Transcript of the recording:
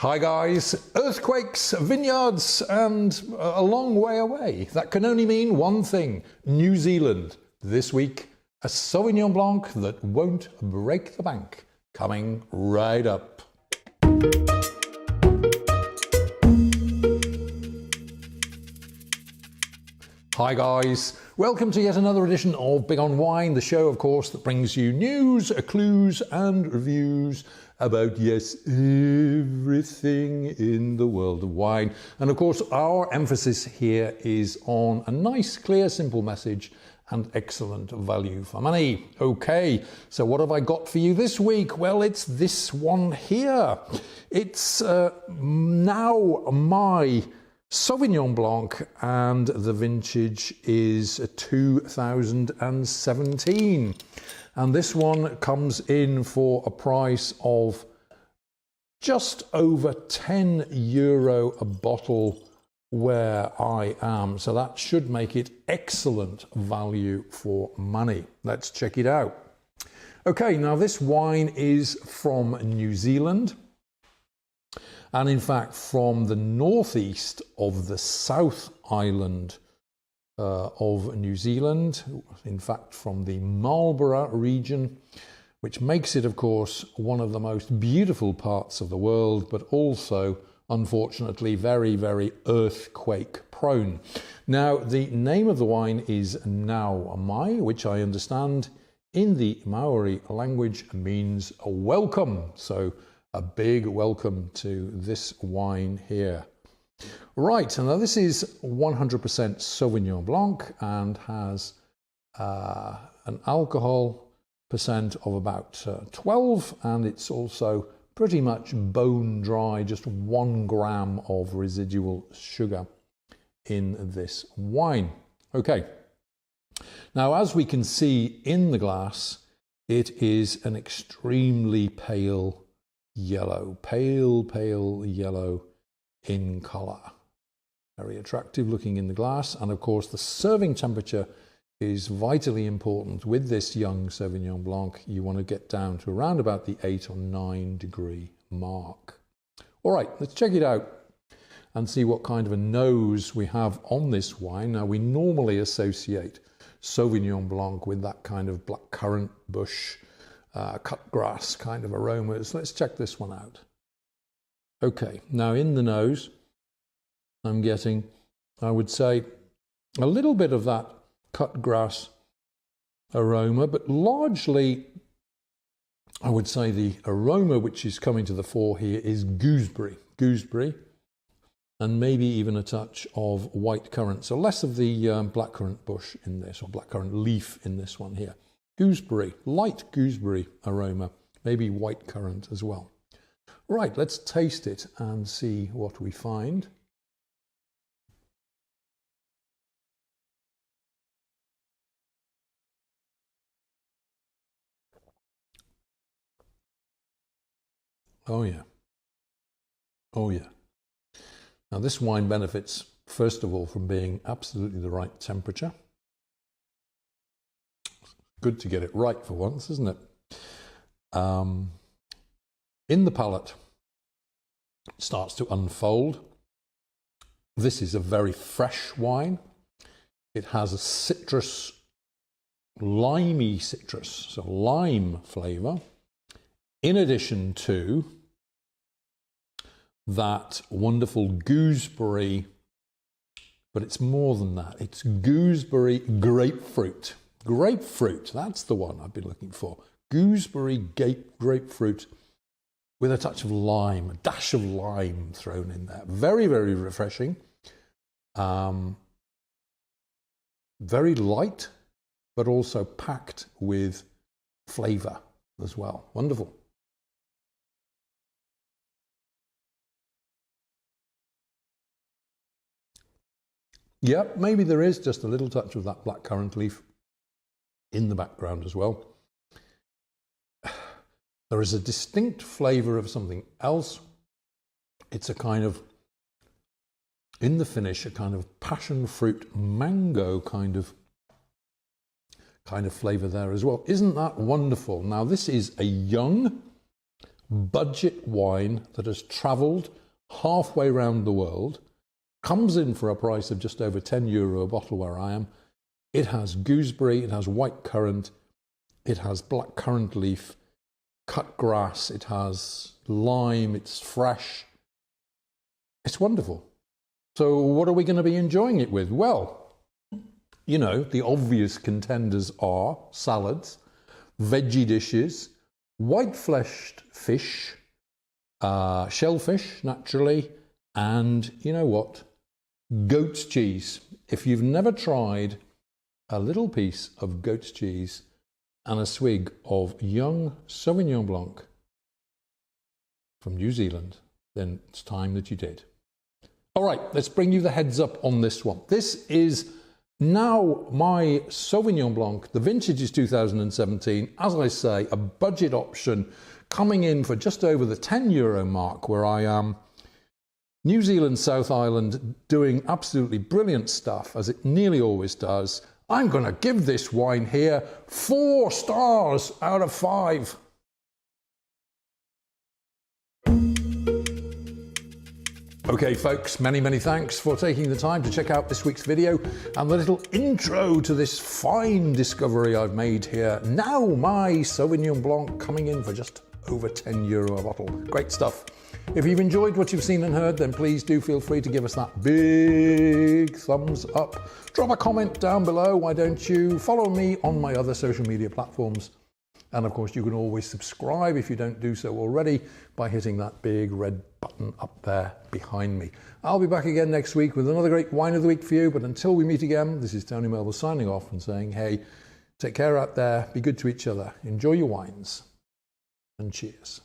Hi guys, earthquakes, vineyards, and a long way away. That can only mean one thing: New Zealand. This week, a Sauvignon Blanc that won't break the bank. Coming right up. Hi guys, welcome to yet another edition of Big on Wine, the show of course that brings you news, clues and reviews about, yes, everything in the world of wine. And of course our emphasis here is on a nice, clear, simple message and excellent value for money. Okay, so what have I got for you this week? Well, it's this one here. It's Nau Mai Sauvignon Blanc, and the vintage is 2017. And this one comes in for a price of just over €10 a bottle where I am. So that should make it excellent value for money. Let's check it out. Okay, now this wine is from New Zealand. And in fact, from the northeast of the South Island of New Zealand, in fact, from the Marlborough region, which makes it, of course, one of the most beautiful parts of the world, but also, unfortunately, very, very earthquake prone. Now, the name of the wine is Nau Mai, which I understand in the Maori language means a welcome. So, a big welcome to this wine here. Right, and now this is 100% Sauvignon Blanc and has an alcohol percent of about 12, and it's also pretty much bone dry, just 1 gram of residual sugar in this wine. Okay, now as we can see in the glass, it is an extremely pale yellow, pale yellow in colour. Very attractive looking in the glass, and of course the serving temperature is vitally important. With this young Sauvignon Blanc, you want to get down to around about the 8 or 9 degree mark. All right, let's check it out and see what kind of a nose we have on this wine. Now, we normally associate Sauvignon Blanc with that kind of blackcurrant bush, cut grass kind of aromas. Let's check this one out. Okay, now in the nose, I'm getting, I would say, a little bit of that cut grass aroma, but largely, I would say the aroma which is coming to the fore here is gooseberry, and maybe even a touch of white currant. So less of the blackcurrant bush in this, or blackcurrant leaf in this one here. Gooseberry, light gooseberry aroma, maybe white currant as well. Right, let's taste it and see what we find. Oh yeah. Oh yeah. Now this wine benefits, first of all, from being absolutely the right temperature. Good to get it right for once, isn't it? In the palate, it starts to unfold. This is a very fresh wine. It has a citrus, limey citrus, so lime flavour, in addition to that wonderful gooseberry, but it's more than that. It's gooseberry grapefruit. Grapefruit, that's the one I've been looking for. Gooseberry grapefruit with a touch of lime, a dash of lime thrown in there. Very, very refreshing. Very light, but also packed with flavour as well. Wonderful. Yep, maybe there is just a little touch of that blackcurrant leaf in the background as well. There is a distinct flavour of something else. It's a kind of, in the finish, a kind of passion fruit mango kind of flavour there as well. Isn't that wonderful? Now this is a young budget wine that has travelled halfway around the world, comes in for a price of just over €10 a bottle where I am. It has gooseberry, it has white currant, it has black currant leaf, cut grass, it has lime, it's fresh. It's wonderful. So what are we going to be enjoying it with? Well, you know, the obvious contenders are salads, veggie dishes, white-fleshed fish, shellfish, naturally, and you know what? Goat's cheese. If you've never tried a little piece of goat's cheese and a swig of young Sauvignon Blanc from New Zealand, then it's time that you did. All right, let's bring you the heads up on this one. This is Nau Mai Sauvignon Blanc. The vintage is 2017. As I say, a budget option coming in for just over the €10 mark where I am. New Zealand South Island doing absolutely brilliant stuff, as it nearly always does. I'm going to give this wine here 4 stars out of 5. Okay folks, many thanks for taking the time to check out this week's video and the little intro to this fine discovery I've made here. Nau Mai Sauvignon Blanc coming in for just over €10 a bottle. Great stuff. If you've enjoyed what you've seen and heard, then please do feel free to give us that big thumbs up. Drop a comment down below, why don't you? Follow me on my other social media platforms. And of course, you can always subscribe if you don't do so already by hitting that big red button up there behind me. I'll be back again next week with another great wine of the week for you. But until we meet again, this is Tony Melville signing off and saying, hey, take care out there, be good to each other, enjoy your wines, and cheers.